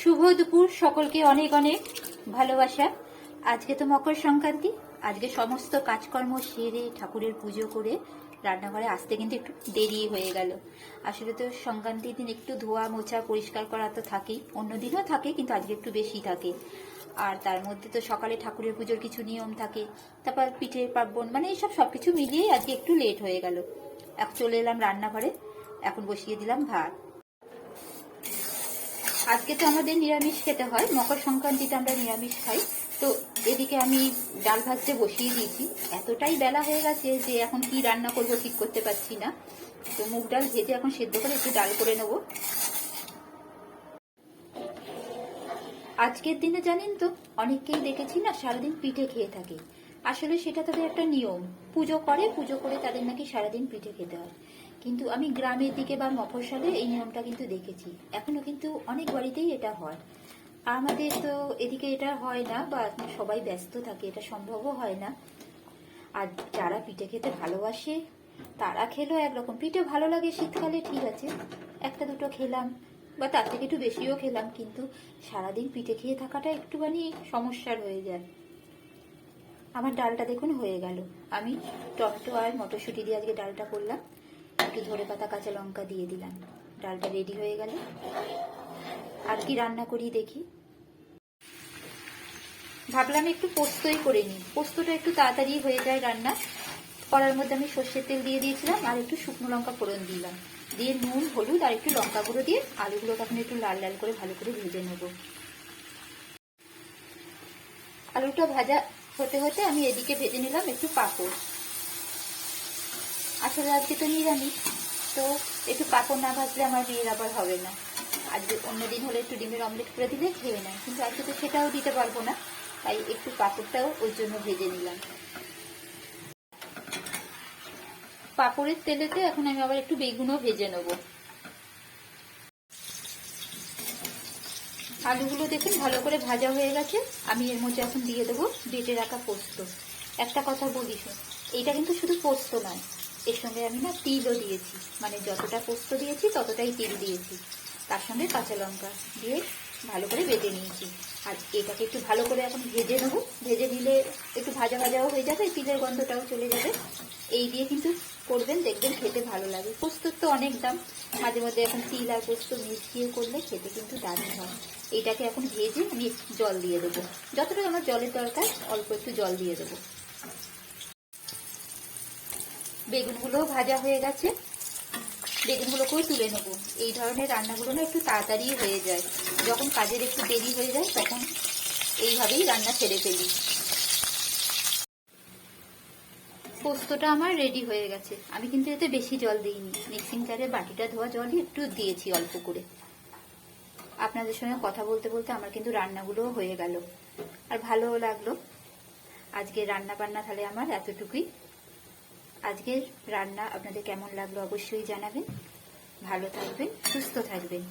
শুভ দুপুর সকলকে অনেক অনেক ভালোবাসা। আজকে তো মকর সংক্রান্তি। আজকে সমস্ত কাজকর্ম সেরে ঠাকুরের পুজো করে রান্নাঘরে আসতে কিন্তু একটু দেরি হয়ে গেল। আসলে তো সংক্রান্তির দিন একটু ধোয়া মোছা পরিষ্কার করা তো থাকেই, অন্যদিনও থাকে কিন্তু আজকে একটু বেশি থাকে। আর তার মধ্যে তো সকালে ঠাকুরের পুজোর কিছু নিয়ম থাকে, তারপর পিঠে পার্বণ মানে এইসব সবকিছু মিলিয়েই আজকে একটু লেট হয়ে গেল। এখন চলে এলাম রান্নাঘরে, এখন বসিয়ে দিলাম ভাত। আজকে তো আমাদের নিরামিষ খেতে হয়, মকর সংক্রান্তিতে আমরা নিরামিষ খাই। তো এদিকে আমি ডাল ভাজতে বসিয়ে দিয়েছি। এতটাই বেলা হয়ে গেছে যে এখন কি রান্না করব ঠিক করতে পারছি না। তো মুগ ডাল ভেজে এখন সেদ্ধ করে একটু ডাল করে নেব। আজকের দিনে জানেন তো অনেককেই দেখেছি না সারাদিন পিঠে খেয়ে থাকে। আসলে সেটা তাদের একটা নিয়ম, পুজো করে তাদের নাকি সারাদিন পিঠে খেতে হয়। কিন্তু আমি গ্রামের দিকে বা মফস্বলে এই নিয়মটা কিন্তু দেখেছি, এখনো কিন্তু অনেক বাড়িতেই এটা হয়। আমাদের তো এদিকে এটা হয় না, বা সবাই ব্যস্ত থাকে, এটা সম্ভবও হয় না। আর যারা পিঠে খেতে ভালোবাসে তারা খেলো একরকম, পিঠে ভালো লাগে শীতকালে ঠিক আছে, একটা দুটো খেলাম বা তার থেকে একটু বেশিও খেলাম, কিন্তু সারাদিন পিঠে খেয়ে থাকাটা একটুখানি সমস্যার হয়ে যায়। আমার ডালটা দেখুন হয়ে গেল। আমি টমেটো আর মটরশুঁটি দিয়ে আজকে ডালটা করলাম, একটু ধনেপাতা কাঁচা লঙ্কা দিয়ে দিলাম, ডালটা রেডি হয়ে গেল। আর কি রান্না করি দেখি, ভাবলাম একটু পোস্তই করে নিই, পোস্তটা একটু তাড়াতাড়ি হয়ে যায় রান্না। কড়ার মধ্যে আমি সর্ষের তেল দিয়ে দিয়েছিলাম আর একটু শুকনো লঙ্কা ফোড়ন দিলাম, দিয়ে নুন হলুদ আর একটু লঙ্কা গুঁড়ো দিয়ে আলুগুলোকে এখন একটু লাল লাল করে ভালো করে ভেজে নেব। আলুটা ভাজা হতে হতে আমি এদিকে ভেজে নিলাম একটু পাঁপড়। আসলে আজকে তো নিরামিষ, তো একটু পাঁপড় না ভাজলে আমার বিয়ের আবার হবে না। আজকে অন্যদিন হলে একটু ডিমের অমলেট করে দিলে খেয়ে নেয়, কিন্তু আজকে তো সেটাও দিতে পারবো না, তাই একটু পাঁপড়টাও ওই জন্য ভেজে নিলাম। পাঁপড়ের তেলেতে এখন আমি আবার একটু বেগুনও ভেজে নেব। আলুগুলো দেখুন ভালো করে ভাজা হয়ে গেছে, আমি এর মধ্যে এখন দিয়ে দেবো বেটে রাখা পোস্ত। একটা কথা বলি, এইটা কিন্তু শুধু পোস্ত নয়, এর সঙ্গে আমি না তিলও দিয়েছি, মানে যতটা পোস্ত দিয়েছি ততটাই তিল দিয়েছি, তার সঙ্গে কাঁচা লঙ্কা দিয়ে ভালো করে বেটে নিয়েছি। আর এটাকে একটু ভালো করে এখন ভেজে নেবো, ভেজে নিলে একটু ভাজা ভাজাও হয়ে যাবে, তিলের গন্ধটাও চলে যাবে। এই দিয়ে কিন্তু করবেন, দেখবেন খেতে ভালো লাগে। পোস্তর তো অনেক দাম, মাঝে মধ্যে এখন তিল আর পোস্ত মিশিয়ে করলে খেতে কিন্তু দারুণ হয়। এইটাকে এখন ভেজে আমি জল দিয়ে দেবো, যতটা আমার জলের দরকার অল্প একটু জল দিয়ে দেবো। বেগুনগুলোও ভাজা হয়ে গেছে, বেগুনগুলোকেও তুলে নেবো। এই ধরনের রান্নাগুলো না একটু তাড়াতাড়ি হয়ে যায়, যখন কাজের একটু দেরি হয়ে যায় তখন এইভাবেই রান্না ছেড়ে ফেলি। পোস্তটা আমার রেডি হয়ে গেছে, আমি কিন্তু এতে বেশি জল দিইনি, মিক্সিং জারে বাটিটা ধোয়া জলই একটু দিয়েছি অল্প করে। আপনাদের সঙ্গে কথা বলতে বলতে আমার কিন্তু রান্নাগুলোও হয়ে গেল, আর ভালোও লাগলো। আজকে রান্না বান্না তাহলে আমার এতটুকুই। আজকের রান্না আপনাদের কেমন লাগলো অবশ্যই জানাবেন। ভালো থাকবেন, সুস্থ থাকবেন।